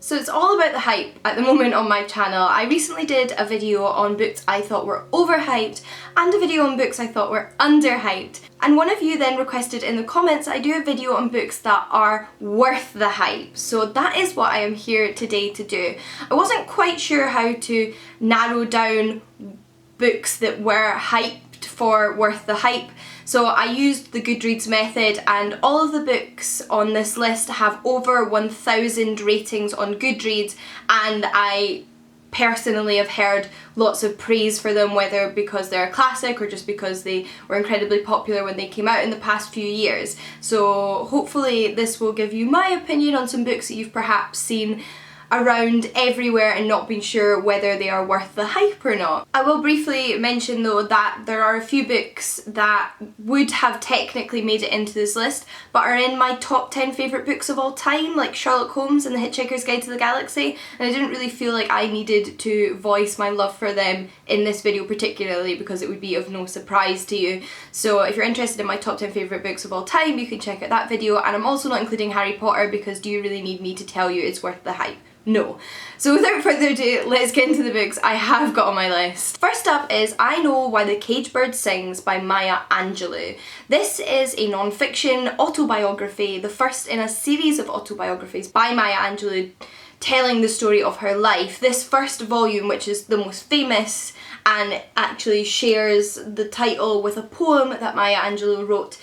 So it's all about the hype at the moment on my channel. I recently did a video on books I thought were overhyped and a video on books I thought were underhyped. And one of you then requested in the comments I do a video on books that are worth the hype. So that is what I am here today to do. I wasn't quite sure how to narrow down books that were hyped for worth the hype. So I used the Goodreads method, and all of the books on this list have over 1,000 ratings on Goodreads, and I personally have heard lots of praise for them, whether because they're a classic or just because they were incredibly popular when they came out in the past few years. So hopefully this will give you my opinion on some books that you've perhaps seen around everywhere and not been sure whether they are worth the hype or not. I will briefly mention though that there are a few books that would have technically made it into this list but are in my top 10 favourite books of all time, like Sherlock Holmes and The Hitchhiker's Guide to the Galaxy, and I didn't really feel like I needed to voice my love for them in this video particularly because it would be of no surprise to you. So if you're interested in my top 10 favourite books of all time, you can check out that video, and I'm also not including Harry Potter because do you really need me to tell you it's worth the hype? No. So without further ado, let's get into the books I have got on my list. First up is I Know Why the Caged Bird Sings by Maya Angelou. This is a non-fiction autobiography, the first in a series of autobiographies by Maya Angelou telling the story of her life. This first volume, which is the most famous and actually shares the title with a poem that Maya Angelou wrote,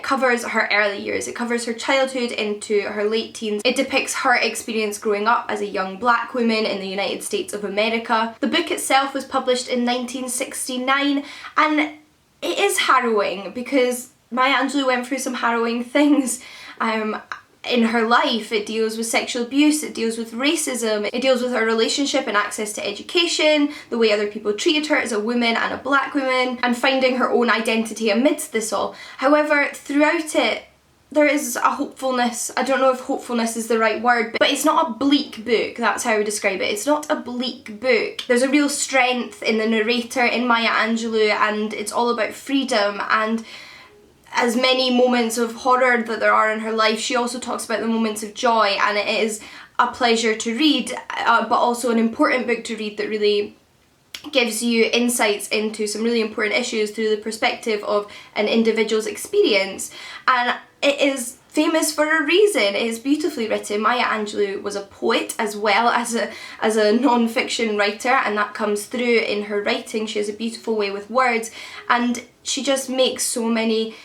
covers her early years. It covers her childhood into her late teens. It depicts her experience growing up as a young black woman in the United States of America. The book itself was published in 1969 and it is harrowing because Maya Angelou went through some harrowing things in her life. It deals with sexual abuse, it deals with racism, it deals with her relationship and access to education, the way other people treated her as a woman and a black woman, and finding her own identity amidst this all. However, throughout it, there is a hopefulness. I don't know if hopefulness is the right word, but it's not a bleak book, that's how I would describe it. It's not a bleak book. There's a real strength in the narrator, in Maya Angelou, and it's all about freedom. And as many moments of horror that there are in her life, she also talks about the moments of joy, and it is a pleasure to read, but also an important book to read that really gives you insights into some really important issues through the perspective of an individual's experience. And it is famous for a reason. It is beautifully written. Maya Angelou was a poet as well as a non-fiction writer, and that comes through in her writing. She has a beautiful way with words, and she just makes so many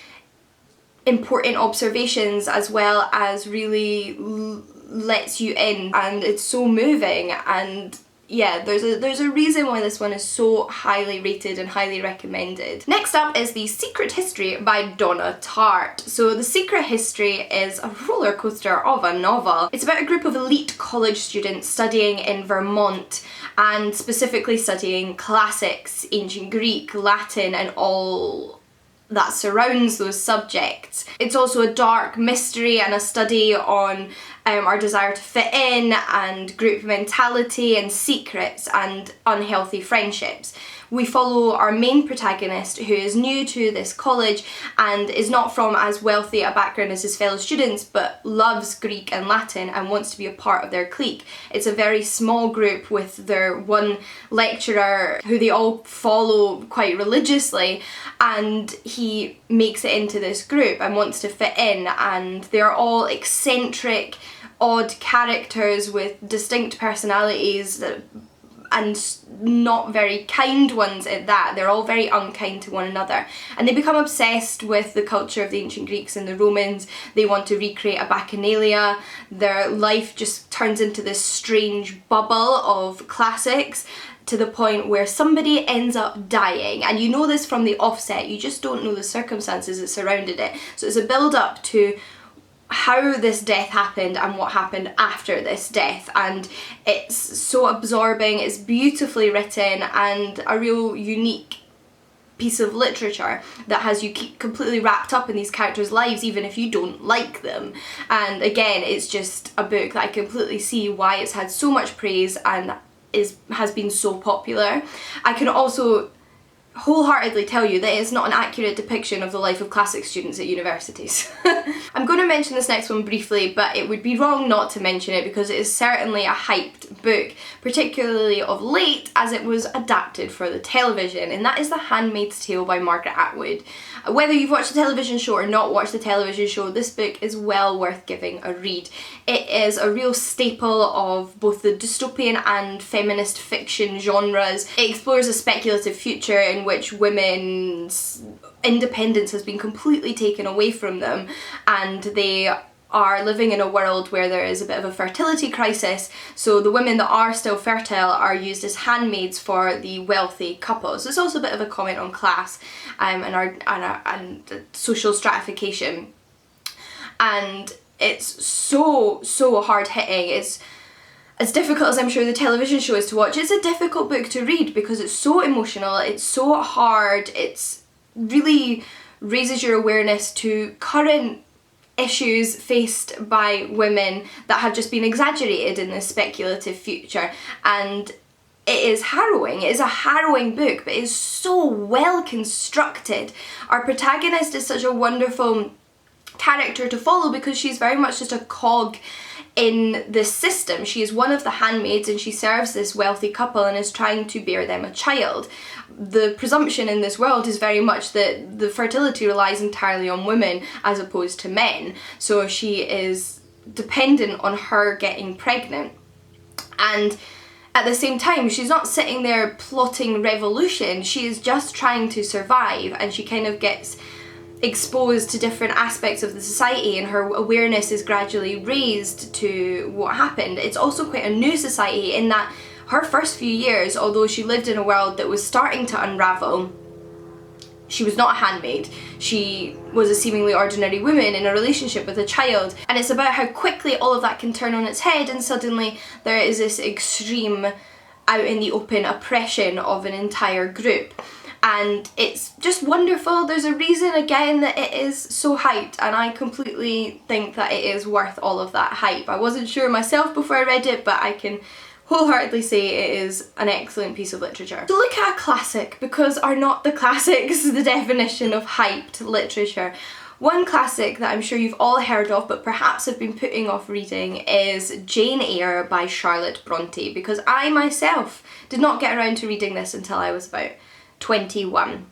important observations as well as really lets you in, and it's so moving. And yeah, there's a reason why this one is so highly rated and highly recommended. Next up is The Secret History by Donna Tartt. So The Secret History is a roller coaster of a novel. It's about a group of elite college students studying in Vermont, and specifically studying classics, ancient Greek, Latin, and all that surrounds those subjects. It's also a dark mystery and a study on our desire to fit in and group mentality and secrets and unhealthy friendships. We follow our main protagonist, who is new to this college and is not from as wealthy a background as his fellow students, but loves Greek and Latin and wants to be a part of their clique. It's a very small group with their one lecturer who they all follow quite religiously, and he makes it into this group and wants to fit in, and they're all eccentric, odd characters with distinct personalities and not very kind ones at that. They're all very unkind to one another, and they become obsessed with the culture of the ancient Greeks and the Romans. They want to recreate a bacchanalia. Their life just turns into this strange bubble of classics, to the point where somebody ends up dying, and you know this from the offset, you just don't know the circumstances that surrounded it. So it's a build up to how this death happened and what happened after this death, and it's so absorbing, it's beautifully written, and a real unique piece of literature that has you completely wrapped up in these characters' lives even if you don't like them. And again, it's just a book that I completely see why it's had so much praise and has been so popular. I can also wholeheartedly tell you that it's not an accurate depiction of the life of classics students at universities. I'm going to mention this next one briefly, but it would be wrong not to mention it because it is certainly a hyped book, particularly of late as it was adapted for the television, and that is The Handmaid's Tale by Margaret Atwood. Whether you've watched the television show or not watched the television show, this book is well worth giving a read. It is a real staple of both the dystopian and feminist fiction genres. It explores a speculative future in which women's independence has been completely taken away from them, and they are living in a world where there is a bit of a fertility crisis, so the women that are still fertile are used as handmaids for the wealthy couples. There's also a bit of a comment on class and social stratification, and it's so hard hitting. It's as difficult as I'm sure the television show is to watch. It's a difficult book to read because it's so emotional, it's so hard, it's really raises your awareness to current issues faced by women that have just been exaggerated in this speculative future, and it is harrowing. It is a harrowing book, but it's so well constructed. Our protagonist is such a wonderful character to follow because she's very much just a cog in this system. She is one of the handmaids and she serves this wealthy couple and is trying to bear them a child. The presumption in this world is very much that the fertility relies entirely on women as opposed to men, so she is dependent on her getting pregnant. And at the same time, she's not sitting there plotting revolution, she is just trying to survive, and she kind of gets exposed to different aspects of the society and her awareness is gradually raised to what happened. It's also quite a new society in that her first few years, although she lived in a world that was starting to unravel, she was not a handmaid. She was a seemingly ordinary woman in a relationship with a child, and it's about how quickly all of that can turn on its head and suddenly there is this extreme out in the open oppression of an entire group. And it's just wonderful. There's a reason again that it is so hyped, and I completely think that it is worth all of that hype. I wasn't sure myself before I read it, but I can wholeheartedly say it is an excellent piece of literature. So look at a classic, because are not the classics the definition of hyped literature? One classic that I'm sure you've all heard of but perhaps have been putting off reading is Jane Eyre by Charlotte Bronte, because I myself did not get around to reading this until I was about 21,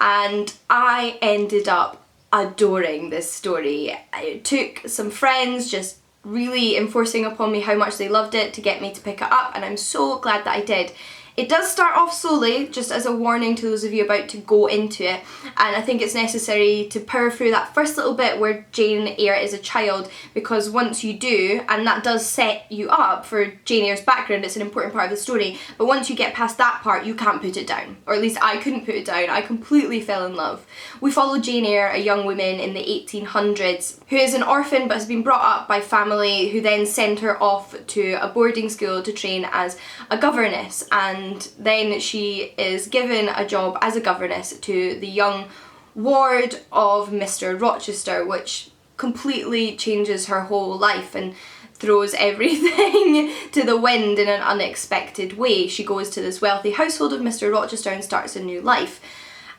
and I ended up adoring this story. It took some friends just really enforcing upon me how much they loved it to get me to pick it up, and I'm so glad that I did. It does start off slowly, just as a warning to those of you about to go into it, and I think it's necessary to power through that first little bit where Jane Eyre is a child, because once you do, and that does set you up for Jane Eyre's background, it's an important part of the story, but once you get past that part you can't put it down, or at least I couldn't put it down. I completely fell in love. We follow Jane Eyre, a young woman in the 1800s who is an orphan but has been brought up by family who then send her off to a boarding school to train as a governess, and then she is given a job as a governess to the young ward of Mr. Rochester, which completely changes her whole life and throws everything to the wind in an unexpected way. She goes to this wealthy household of Mr. Rochester and starts a new life.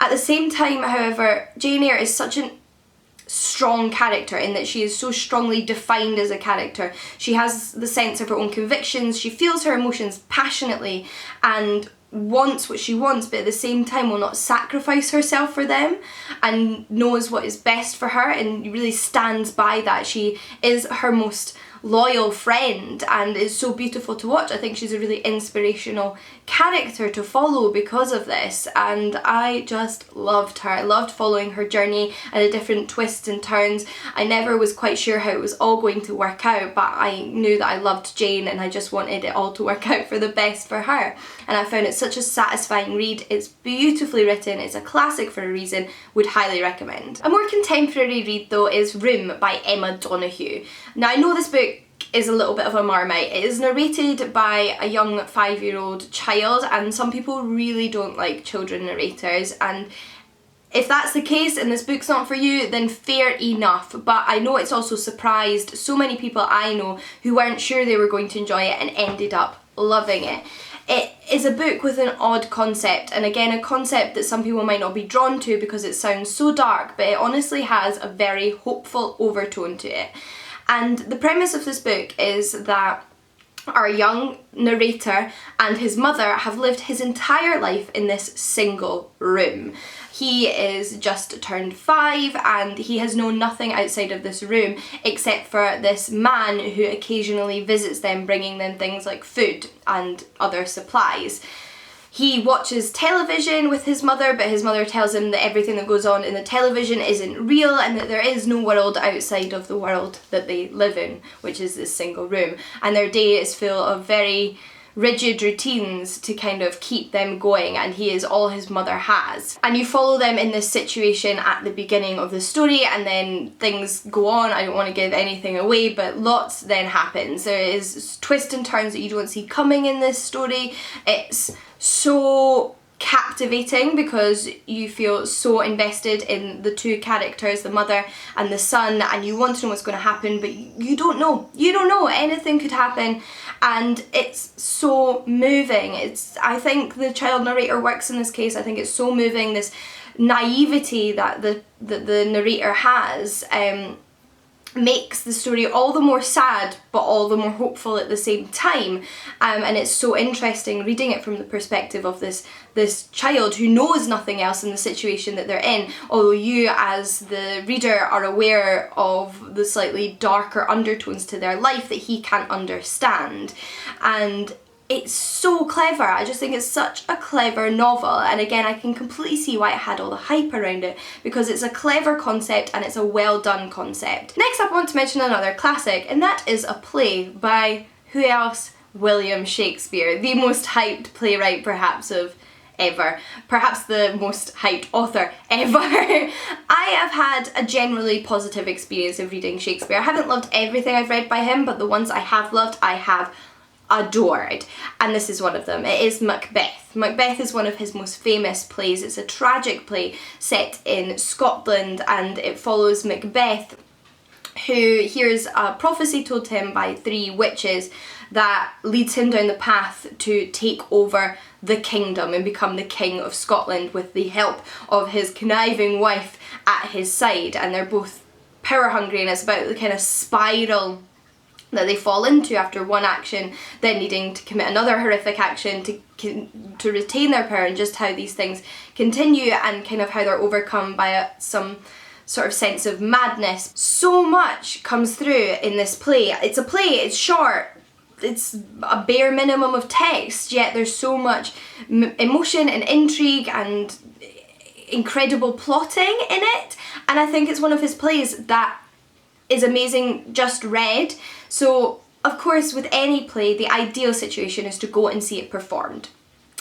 At the same time, however, Jane Eyre is such an strong character in that she is so strongly defined as a character. She has the sense of her own convictions, she feels her emotions passionately and wants what she wants, but at the same time will not sacrifice herself for them, and knows what is best for her and really stands by that. She is her most loyal friend and is so beautiful to watch. I think she's a really inspirational character to follow because of this, and I just loved her. I loved following her journey and the different twists and turns. I never was quite sure how it was all going to work out, but I knew that I loved Jane and I just wanted it all to work out for the best for her, and I found it such a satisfying read. It's beautifully written, it's a classic for a reason, would highly recommend. A more contemporary read though is Room by Emma Donoghue. Now I know this book is a little bit of a marmite. It is narrated by a young 5-year-old child, and some people really don't like children narrators, and if that's the case and this book's not for you, then fair enough, but I know it's also surprised so many people I know who weren't sure they were going to enjoy it and ended up loving it. It is a book with an odd concept, and again a concept that some people might not be drawn to because it sounds so dark, but it honestly has a very hopeful overtone to it. And the premise of this book is that our young narrator and his mother have lived his entire life in this single room. He is just turned 5 and he has known nothing outside of this room except for this man who occasionally visits them, bringing them things like food and other supplies. He watches television with his mother, but his mother tells him that everything that goes on in the television isn't real and that there is no world outside of the world that they live in, which is this single room. And their day is full of very rigid routines to kind of keep them going, and he is all his mother has. And you follow them in this situation at the beginning of the story, and then things go on. I don't want to give anything away, but lots then happens. There is twists and turns that you don't see coming in this story. It's so captivating because you feel so invested in the two characters, the mother and the son, and you want to know what's going to happen, but you don't know. You don't know. Anything could happen, and it's so moving. I think the child narrator works in this case. I think it's so moving, this naivety that the narrator has makes the story all the more sad but all the more hopeful at the same time, and it's so interesting reading it from the perspective of this child who knows nothing else in the situation that they're in, although you as the reader are aware of the slightly darker undertones to their life that he can't understand. And it's so clever. I just think it's such a clever novel, and again I can completely see why it had all the hype around it, because it's a clever concept and it's a well done concept. Next up I want to mention another classic, and that is a play by who else? William Shakespeare, the most hyped playwright perhaps of ever, perhaps the most hyped author ever. I have had a generally positive experience of reading Shakespeare. I haven't loved everything I've read by him, but the ones I have loved I have adored, and this is one of them. It is Macbeth. Macbeth is one of his most famous plays. It's a tragic play set in Scotland, and it follows Macbeth, who hears a prophecy told to him by 3 witches that leads him down the path to take over the kingdom and become the king of Scotland with the help of his conniving wife at his side. And they're both power hungry, and it's about the kind of spiral that they fall into after one action, then needing to commit another horrific action to retain their power, and just how these things continue and kind of how they're overcome by some sort of sense of madness. So much comes through in this play. It's a play, it's short, it's a bare minimum of text, yet there's so much emotion and intrigue and incredible plotting in it, and I think it's one of his plays that is amazing just read. So of course with any play the ideal situation is to go and see it performed.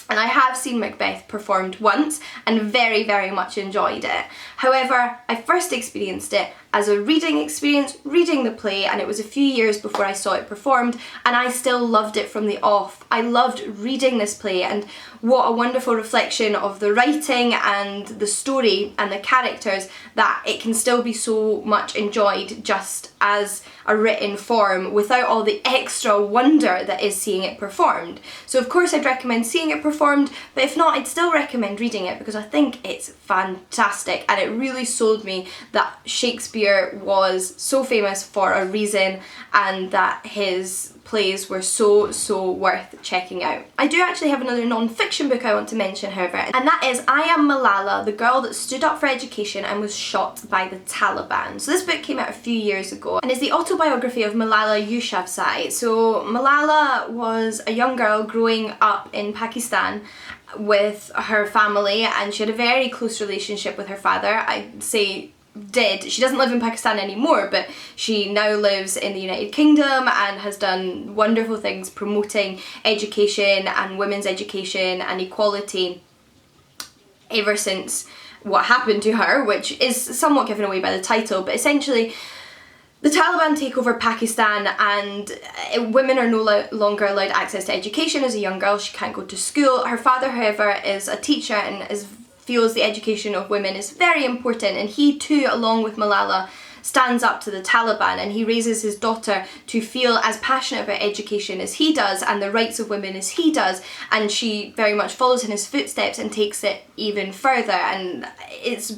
And I have seen Macbeth performed once and very, very much enjoyed it. However, I first experienced it as a reading experience, reading the play, and it was a few years before I saw it performed, and I still loved it from the off. I loved reading this play, and what a wonderful reflection of the writing and the story and the characters that it can still be so much enjoyed just as a written form without all the extra wonder that is seeing it performed. So of course I'd recommend seeing it performed, but if not, I'd still recommend reading it because I think it's fantastic, and it really sold me that Shakespeare was so famous for a reason and that his plays were so worth checking out. I do actually have another non-fiction book I want to mention, however, and that is I Am Malala, the girl that stood up for education and was shot by the Taliban. So this book came out a few years ago and is the autobiography of Malala Yousafzai. So Malala was a young girl growing up in Pakistan with her family, and she had a very close relationship with her father. I'd say she doesn't live in Pakistan anymore, but she now lives in the United Kingdom and has done wonderful things promoting education and women's education and equality ever since what happened to her, which is somewhat given away by the title, but essentially the Taliban take over Pakistan and women are no longer allowed access to education. As a young girl, she can't go to school. Her father, however, is a teacher and feels the education of women is very important, and he too, along with Malala, stands up to the Taliban, and he raises his daughter to feel as passionate about education as he does and the rights of women as he does, and she very much follows in his footsteps and takes it even further, and it's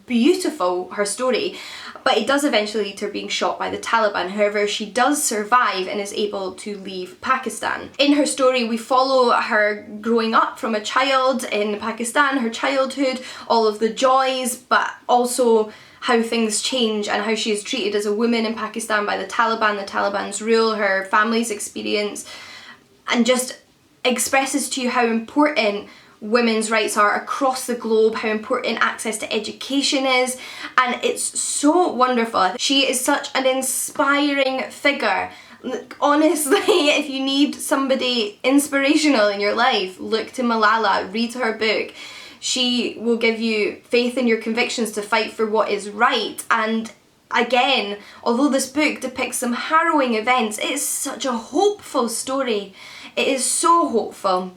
beautiful, her story. But it does eventually lead to her being shot by the Taliban. However, she does survive and is able to leave Pakistan. In her story, we follow her growing up from a child in Pakistan, her childhood, all of the joys, but also how things change and how she is treated as a woman in Pakistan by the Taliban's rule, her family's experience, and just expresses to you how important women's rights are across the globe, how important access to education is, and it's so wonderful. She is such an inspiring figure. Honestly, if you need somebody inspirational in your life, look to Malala, read her book. She will give you faith in your convictions to fight for what is right. And again, although this book depicts some harrowing events, it is such a hopeful story. It is so hopeful.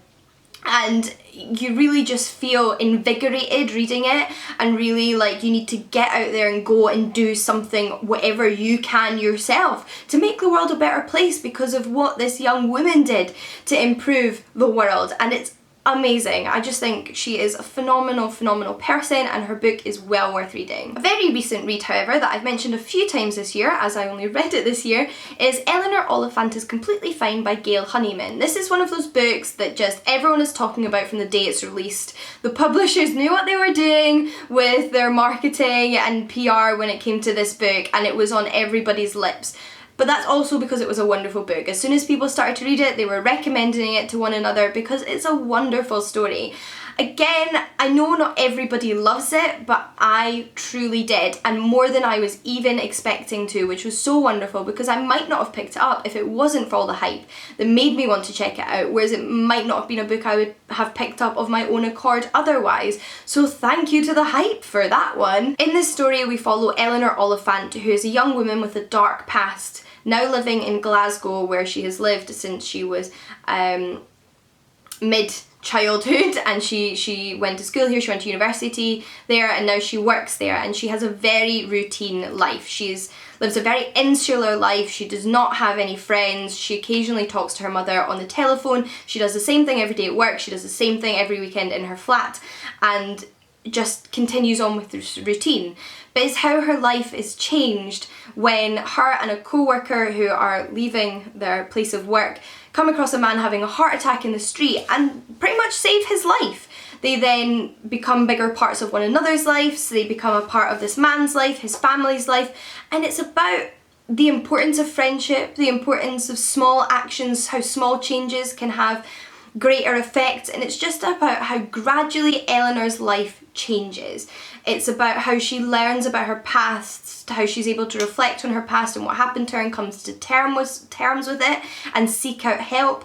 And you really just feel invigorated reading it, and really like you need to get out there and go and do something, whatever you can yourself, to make the world a better place because of what this young woman did to improve the world. And it's amazing. I just think she is a phenomenal person, and her book is well worth reading. A very recent read, however, that I've mentioned a few times this year, as I only read it this year, is Eleanor Oliphant is Completely Fine by Gail Honeyman. This is one of those books that just everyone is talking about from the day it's released. The publishers knew what they were doing with their marketing and PR when it came to this book, and it was on everybody's lips. But that's also because it was a wonderful book. As soon as people started to read it, they were recommending it to one another because it's a wonderful story. Again, I know not everybody loves it, but I truly did, and more than I was even expecting to, which was so wonderful because I might not have picked it up if it wasn't for all the hype that made me want to check it out, whereas it might not have been a book I would have picked up of my own accord otherwise. So thank you to the hype for that one. In this story, we follow Eleanor Oliphant, who is a young woman with a dark past, now living in Glasgow, where she has lived since she was mid-childhood, and she went to school here, she went to university there, and now she works there, and she has a very routine life. Lives a very insular life. She does not have any friends. She occasionally talks to her mother on the telephone. She does the same thing every day at work. She does the same thing every weekend in her flat, and just continues on with this routine. But it's how her life is changed when her and a co-worker who are leaving their place of work come across a man having a heart attack in the street and pretty much save his life. They then become bigger parts of one another's lives. They become a part of this man's life, his family's life, and it's about the importance of friendship, the importance of small actions, how small changes can have greater effect, and it's just about how gradually Eleanor's life changes. It's about how she learns about her past, how she's able to reflect on her past and what happened to her and comes to terms with it and seek out help,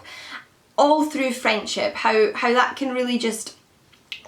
all through friendship, how that can really just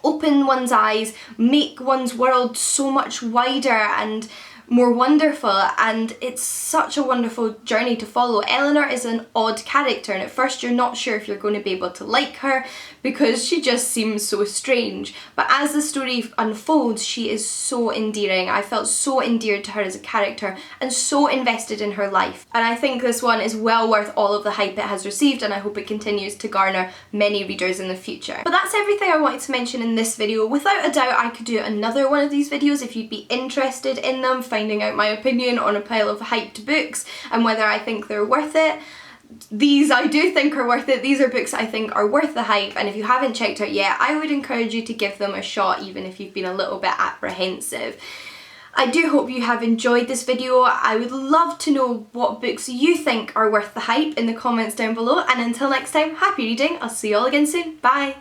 open one's eyes, make one's world so much wider and more wonderful, and it's such a wonderful journey to follow. Eleanor is an odd character, and at first you're not sure if you're going to be able to like her because she just seems so strange, but as the story unfolds, she is so endearing. I felt so endeared to her as a character and so invested in her life, and I think this one is well worth all of the hype it has received, and I hope it continues to garner many readers in the future. But that's everything I wanted to mention in this video. Without a doubt I could do another one of these videos if you'd be interested in them, finding out my opinion on a pile of hyped books and whether I think they're worth it. These I do think are worth it. These are books I think are worth the hype, and if you haven't checked out yet, I would encourage you to give them a shot even if you've been a little bit apprehensive. I do hope you have enjoyed this video. I would love to know what books you think are worth the hype in the comments down below, and until next time, happy reading. I'll see you all again soon. Bye!